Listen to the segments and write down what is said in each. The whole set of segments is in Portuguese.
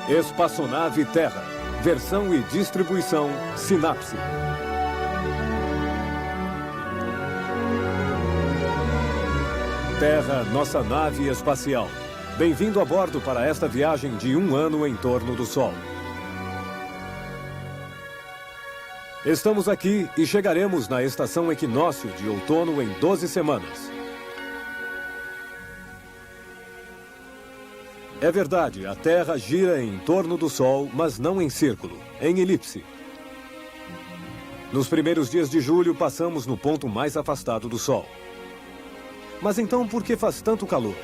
Espaçonave Terra. Versão e distribuição Sinapse. Terra, nossa nave espacial. Bem-vindo a bordo para esta viagem de 1 ano em torno do Sol. Estamos aqui e chegaremos na estação equinócio de outono em 12 semanas. É verdade, a Terra gira em torno do Sol, mas não em círculo, em elipse. Nos primeiros dias de julho, passamos no ponto mais afastado do Sol. Mas então, por que faz tanto calor?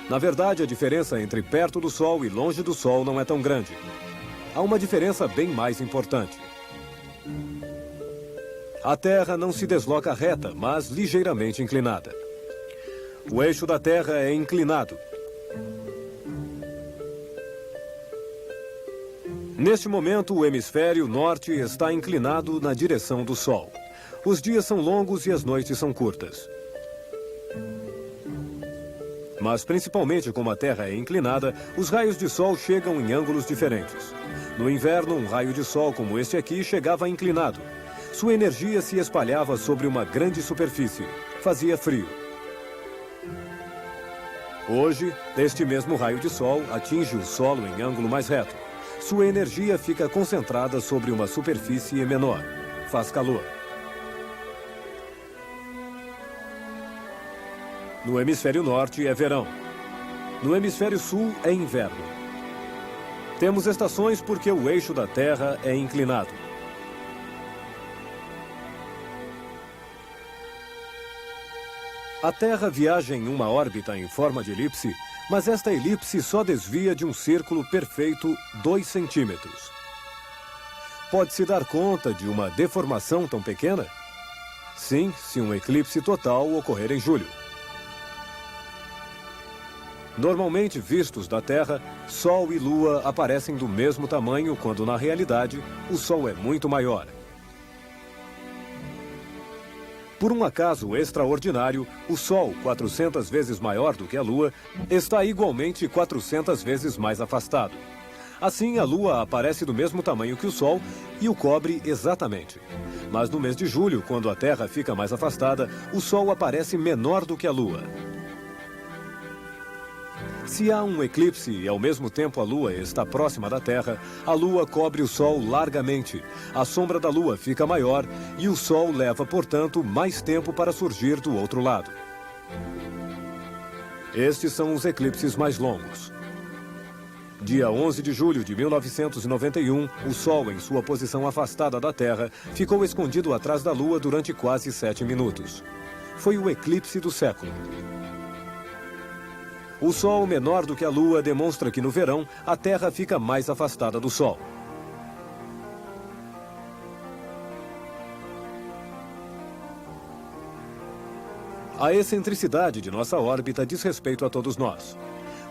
Na verdade, a diferença entre perto do Sol e longe do Sol não é tão grande. Há uma diferença bem mais importante. A Terra não se desloca reta, mas ligeiramente inclinada. O eixo da Terra é inclinado. Neste momento, o hemisfério norte está inclinado na direção do Sol. Os dias são longos e as noites são curtas. Mas, principalmente como a Terra é inclinada, os raios de Sol chegam em ângulos diferentes. No inverno, um raio de Sol como este aqui chegava inclinado. Sua energia se espalhava sobre uma grande superfície. Fazia frio. Hoje, este mesmo raio de Sol atinge o solo em ângulo mais reto. Sua energia fica concentrada sobre uma superfície menor. Faz calor. No hemisfério norte é verão. No hemisfério sul é inverno. Temos estações porque o eixo da Terra é inclinado. A Terra viaja em uma órbita em forma de elipse, mas esta elipse só desvia de um círculo perfeito 2 centímetros. Pode-se dar conta de uma deformação tão pequena? Sim, se um eclipse total ocorrer em julho. Normalmente vistos da Terra, Sol e Lua aparecem do mesmo tamanho, quando na realidade o Sol é muito maior. Por um acaso extraordinário, o Sol, 400 vezes maior do que a Lua, está igualmente 400 vezes mais afastado. Assim, a Lua aparece do mesmo tamanho que o Sol e o cobre exatamente. Mas no mês de julho, quando a Terra fica mais afastada, o Sol aparece menor do que a Lua. Se há um eclipse e ao mesmo tempo a Lua está próxima da Terra, a Lua cobre o Sol largamente. A sombra da Lua fica maior e o Sol leva, portanto, mais tempo para surgir do outro lado. Estes são os eclipses mais longos. Dia 11 de julho de 1991, o Sol, em sua posição afastada da Terra, ficou escondido atrás da Lua durante quase 7 minutos. Foi o eclipse do século. O Sol menor do que a Lua demonstra que no verão a Terra fica mais afastada do Sol. A excentricidade de nossa órbita diz respeito a todos nós.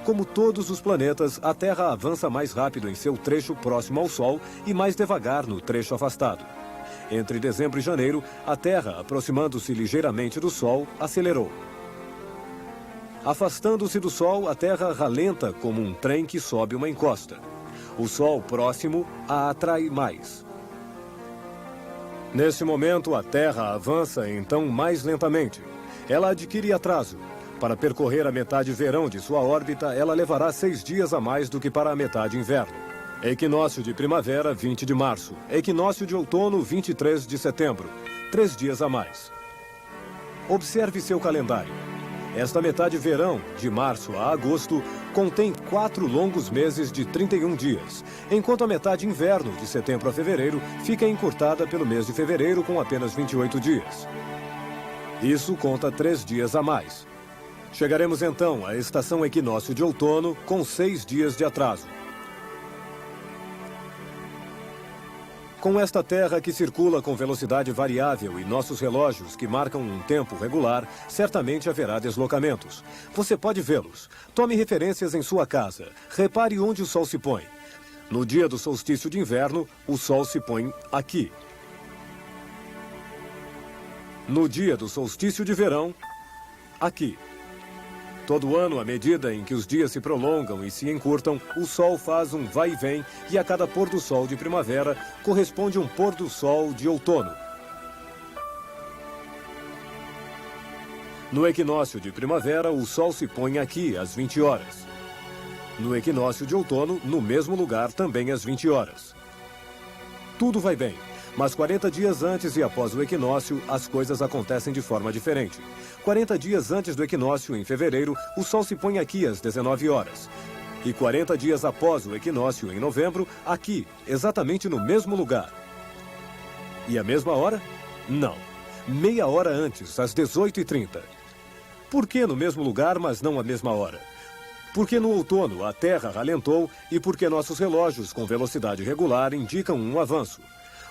Como todos os planetas, a Terra avança mais rápido em seu trecho próximo ao Sol e mais devagar no trecho afastado. Entre dezembro e janeiro, a Terra, aproximando-se ligeiramente do Sol, acelerou. Afastando-se do Sol, a Terra ralenta como um trem que sobe uma encosta. O Sol próximo a atrai mais. Neste momento, a Terra avança então mais lentamente. Ela adquire atraso. Para percorrer a metade verão de sua órbita, ela levará 6 dias a mais do que para a metade inverno. Equinócio de primavera, 20 de março. Equinócio de outono, 23 de setembro. 3 dias a mais. Observe seu calendário. Esta metade verão, de março a agosto, contém 4 longos meses de 31 dias, enquanto a metade inverno, de setembro a fevereiro, fica encurtada pelo mês de fevereiro com apenas 28 dias. Isso conta 3 dias a mais. Chegaremos então à estação equinócio de outono com 6 dias de atraso. Com esta Terra que circula com velocidade variável e nossos relógios que marcam um tempo regular, certamente haverá deslocamentos. Você pode vê-los. Tome referências em sua casa. Repare onde o Sol se põe. No dia do solstício de inverno, o Sol se põe aqui. No dia do solstício de verão, aqui. Todo ano, à medida em que os dias se prolongam e se encurtam, o Sol faz um vai e vem e a cada pôr do sol de primavera corresponde um pôr do sol de outono. No equinócio de primavera, o Sol se põe aqui às 20 horas. No equinócio de outono, no mesmo lugar, também às 20 horas. Tudo vai bem, mas 40 dias antes e após o equinócio, as coisas acontecem de forma diferente. 40 dias antes do equinócio, em fevereiro, o Sol se põe aqui às 19 horas. E 40 dias após o equinócio, em novembro, aqui, exatamente no mesmo lugar. E a mesma hora? Não. Meia hora antes, às 18h30. Por que no mesmo lugar, mas não à mesma hora? Porque no outono a Terra ralentou e porque nossos relógios com velocidade regular indicam um avanço.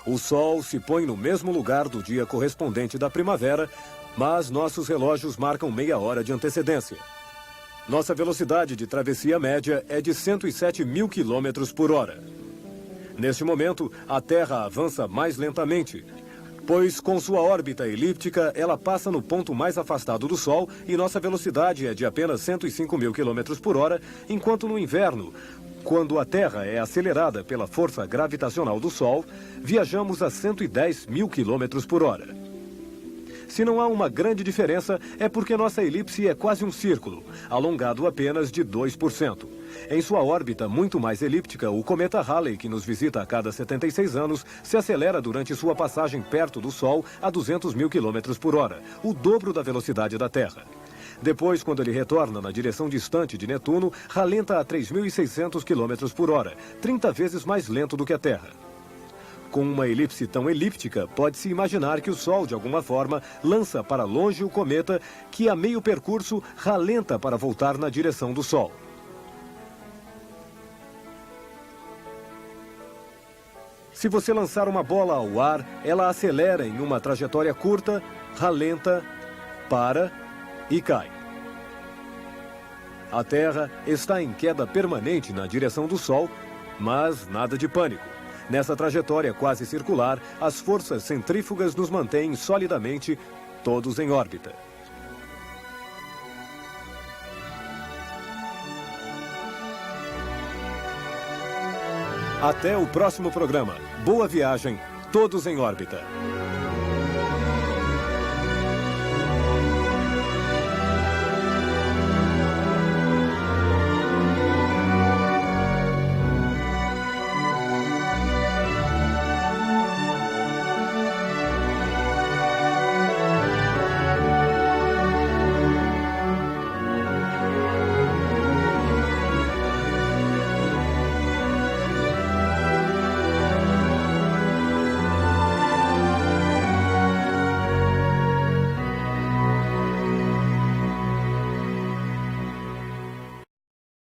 O Sol se põe no mesmo lugar do dia correspondente da primavera, mas nossos relógios marcam meia hora de antecedência. Nossa velocidade de travessia média é de 107 mil quilômetros por hora. Neste momento, a Terra avança mais lentamente, pois com sua órbita elíptica, ela passa no ponto mais afastado do Sol e nossa velocidade é de apenas 105 mil quilômetros por hora, enquanto no inverno, quando a Terra é acelerada pela força gravitacional do Sol, viajamos a 110 mil quilômetros por hora. Se não há uma grande diferença, é porque nossa elipse é quase um círculo, alongado apenas de 2%. Em sua órbita muito mais elíptica, o cometa Halley, que nos visita a cada 76 anos, se acelera durante sua passagem perto do Sol a 200 mil quilômetros por hora, o dobro da velocidade da Terra. Depois, quando ele retorna na direção distante de Netuno, ralenta a 3.600 quilômetros por hora, 30 vezes mais lento do que a Terra. Com uma elipse tão elíptica, pode-se imaginar que o Sol, de alguma forma, lança para longe o cometa, que a meio percurso ralenta para voltar na direção do Sol. Se você lançar uma bola ao ar, ela acelera em uma trajetória curta, ralenta, para e cai. A Terra está em queda permanente na direção do Sol, mas nada de pânico. Nessa trajetória quase circular, as forças centrífugas nos mantêm solidamente, todos em órbita. Até o próximo programa. Boa viagem, todos em órbita.